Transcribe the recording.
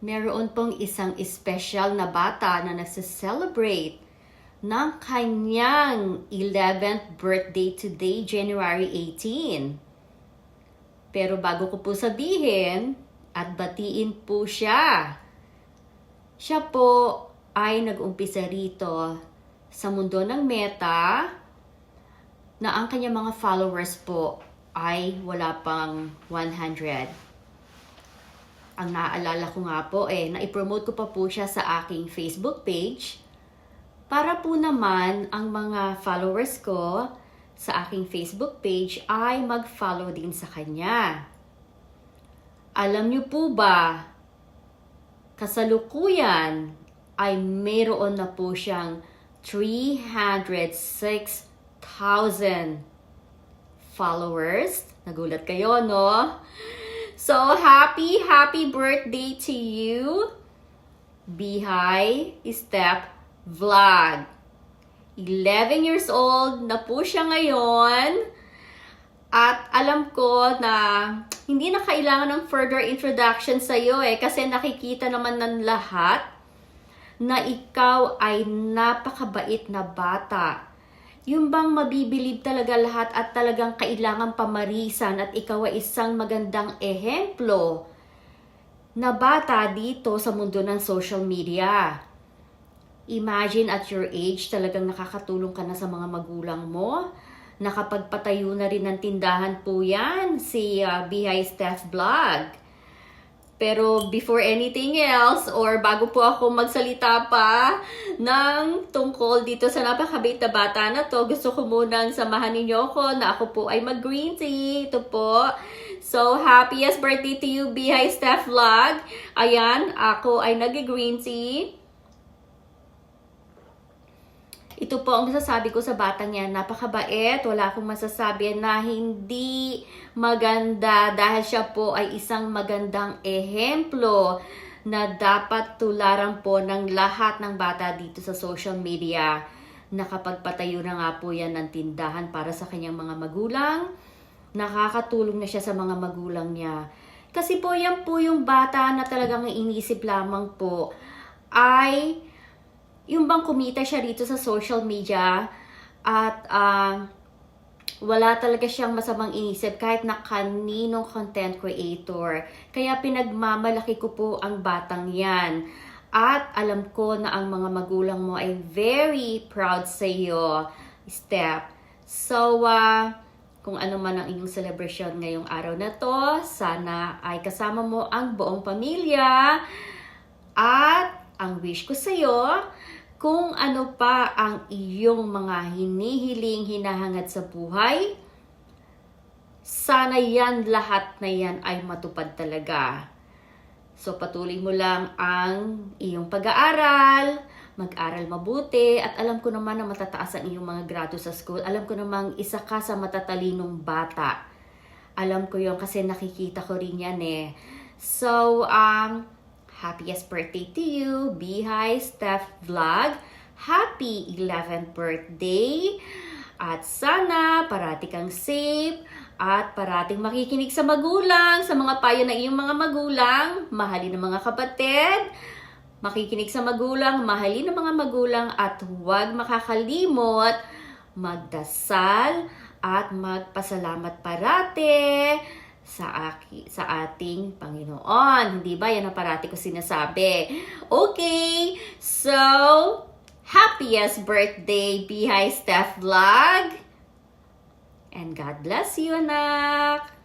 meron pong isang special na bata na nagse-celebrate ng kanyang 11th birthday today, January 18. Pero bago ko po sabihin at batiin po siya, siya po ay nag-umpisa rito sa mundo ng Meta na ang kanyang mga followers po ay wala pang 100. Ang naaalala ko nga po na-promote ko pa po siya sa aking Facebook page para po naman ang mga followers ko sa aking Facebook page ay mag-follow din sa kanya. Alam niyo po ba, kasalukuyan ay mayroon na po siyang 306,000 followers. Nagulat kayo, no? So, happy birthday to you, Bihay Steph Vlog. 11 years old na po siya ngayon. At alam ko na hindi na kailangan ng further introduction sa iyo kasi nakikita naman ng lahat na ikaw ay napakabait na bata. Yung bang mabibilib talaga lahat at talagang kailangan pamarisan at ikaw ay isang magandang ehemplo na bata dito sa mundo ng social media. Imagine at your age, talagang nakakatulong ka na sa mga magulang mo. Nakapagpatayo na rin ng tindahan po yan, si Bihay Steph Vlog. Pero before anything else, or bago po ako magsalita pa ng tungkol dito sa napakabait na bata na to, gusto ko munang samahan ninyo ako na ako po ay mag-green tea. Ito po. So, happiest birthday to you, Bihay Steph Vlog. Ayan, ako ay nag-green tea. Ito po ang masasabi ko sa batang yan. Napakabait. Wala akong masasabi na hindi maganda dahil siya po ay isang magandang ehemplo na dapat tularan po ng lahat ng bata dito sa social media. Nakapagpatayo na nga po yan ng tindahan para sa kanyang mga magulang. Nakakatulong na siya sa mga magulang niya. Kasi po yan po yung bata na talagang inisip lamang po ay yung bang kumita siya dito sa social media at wala talaga siyang masamang inisip kahit na kaninong content creator. Kaya pinagmamalaki ko po ang batang yan. At alam ko na ang mga magulang mo ay very proud sa iyo, Steph. So, kung ano man ang inyong celebration ngayong araw na to, sana ay kasama mo ang buong pamilya. At ang wish ko sa iyo, kung ano pa ang iyong mga hinihiling, hinahangad sa buhay, sana yan, lahat na yan ay matupad talaga. So patuloy mo lang ang iyong pag-aaral, mag-aral mabuti, at alam ko naman na matataas ang iyong mga grado sa school. Alam ko namang isa ka sa matatalinong bata. Alam ko yun kasi nakikita ko rin yan So, happiest birthday to you, Bihay Steph Vlog. Happy 11th birthday. At sana parati kang safe at parating makikinig sa magulang, sa mga payo ng iyong mga magulang. Mahalin ng mga kapatid. Makikinig sa magulang, mahalin ng mga magulang at huwag makakalimot magdasal at magpasalamat parati sa ating Panginoon. Hindi ba? Yan ang parati ko sinasabi. Okay, so, happiest birthday, Bihay Steph Vlog. And God bless you, anak.